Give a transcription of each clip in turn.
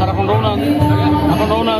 Akan raw na.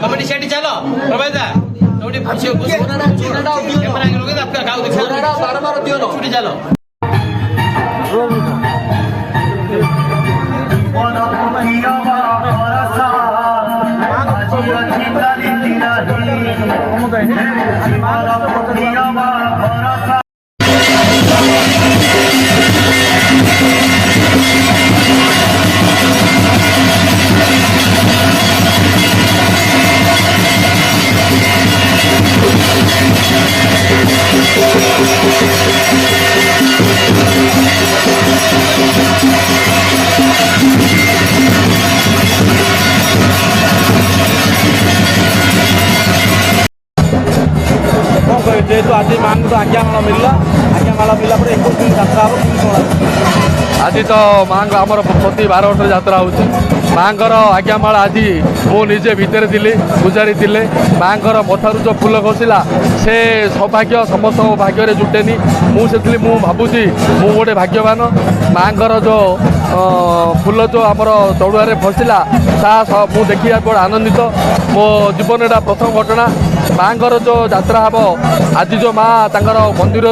Committee set चलो प्रभाता नोटी पूछियो camera आगे लोगे आपका गांव दिखा बार-बार दियो नो छुट्टी चलो जेहेतु आज माँ को आज्ञामाला मिलला मिलला पर 21 दिन यात्रा आज तो माँ को आमर प्रति 12 वर्ष यात्रा होची माँ आज्ञामाला आज मुझे भितर थी पूजारी थे माँ मथारू जो फूल खसला से सौभाग्य समस्त भाग्य जुटेनी मुझे भावुची मु गोटे भाग्यवान माँ जो फूल जो आमर चौड़ुआ फसला मु देखा बड़ा आनंदित मो जीवन एटा प्रथम घटना माँ जो यात्रा हम आज जो माँ मंदिर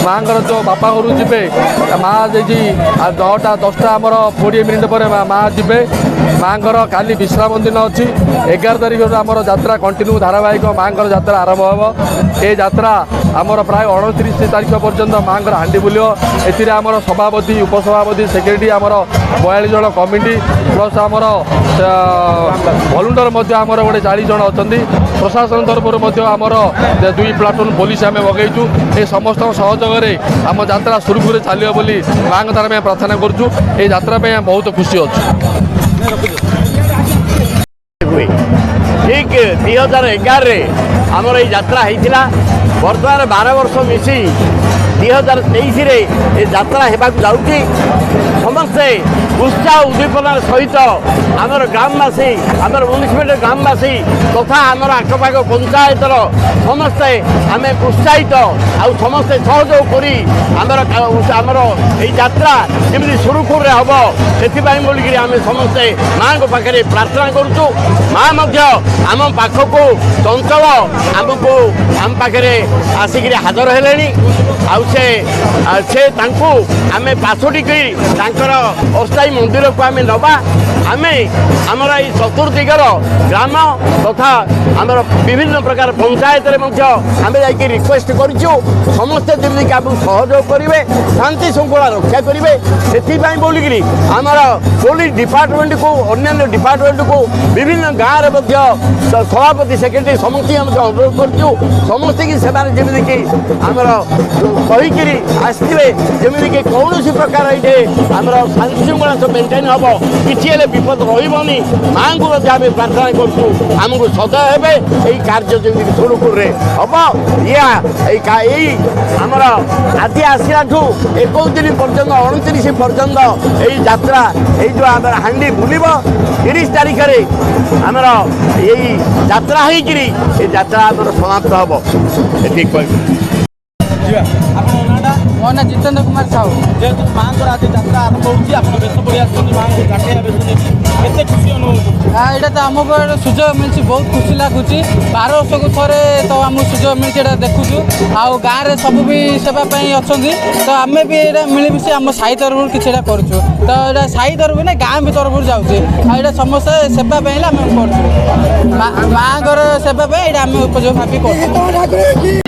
माँ जो बापा घर जी माँ जी 9टा 10टा आमर 20 मिनिट पर माँ जी माँ काली विश्राम दिन अच्छी 11 तारिख आमर यात्रा कंटिन्यू धारावाहिक माँ यात्रा आरंभ हम ये यात्रा आमर प्राय 29 तारिख पर्यंत माँ हांडी बुल एमर सभापति उपसभापति सेक्रेटरी आमर 42 जन कमिटी प्लस आमर भलुंडर आमर गोटे 40 जन अच्छा प्रशासन तरफ आमर 2 प्लाटून पुलिस आम मगेचु ये समस्त सहयोग आम यात्रा सुरुखुरे चलो बोली माँ तार प्रार्थना करुँ ये यात्रा बहुत खुशी अच्छे ठीक 2011 आमर यात्रा होता बर्तमान 12 वर्ष मिसी 2023 यात्रा होगा जाऊँगी समस्ते उत्साह उद्दीपना सहित आमर ग्रामवासी आमर म्युनिसिपालिटी ग्रामवासी तथा आमर आखपाख पंचायतर समस्ते आम उत्साहित आउ समस्ते सहयोग करी आमर यात्रा जमी सुरुखुरे हम से बोलिक आम समस्ते माँ पाखे प्रार्थना करुँ माँ आम पाखक चंचल आमको आम पाखे आसिक हाजर है आमे पाछोटी अस्थायी मंदिर को आम नवा आमे आमर ये चतुर्दिगर ग्राम तथा आमर विभिन्न प्रकार पंचायत आम जा रिक्वेस्ट करूँ समस्ते जमीक सहयोग करेंगे शांति श्रृंखला रक्षा करेंगे से बोलिकी आमर पुलिस डिपार्टमेंट को अन्य डिपार्टमेंट को विभिन्न गाँव में सभापति सेक्रेटरी समस्त अनुरोध करूँ समस्त की जमीक आमर कहीकि आसवे जमीक कौन प्रकार ये आमर शांति श्रृंखला सब मेन्टेन हम किसी विपद रही माँ को आम प्रार्थना करूँ सदय हे यही कार्य जमीक सुरुखुर हम ये आमर आदि आसला 21 दिन पर्यटन 29 पर्यटन यही यात्रा यही जो आम हाँ बुल 30 तारीख में आमर यही यात्रा होकर यात्रा आमर समाप्त हम ठीक कह मो ना जितेन्द्र कुमार साहू जेहेतु माँ को आज यात्रा आरंभ होती आप बेस पड़ी आसुँच माँ को गाठिया बेस केते खुशी अनुभव यहाँ आमको सुजोग मिली बहुत खुशी लगुच 12 वर्ष को थे तो आमको सुजोग मिली देखुचु आउ गाँव में सब भी सेवाई अच्छा तो आम भी ये मिलमिशी आम साई तरफ कि करूँ तो ये साई तरफ ना गाँव भी तरफ जाऊे समस्ते सेवाई आम कर माँ सेवाई आम उपयोग भावी कर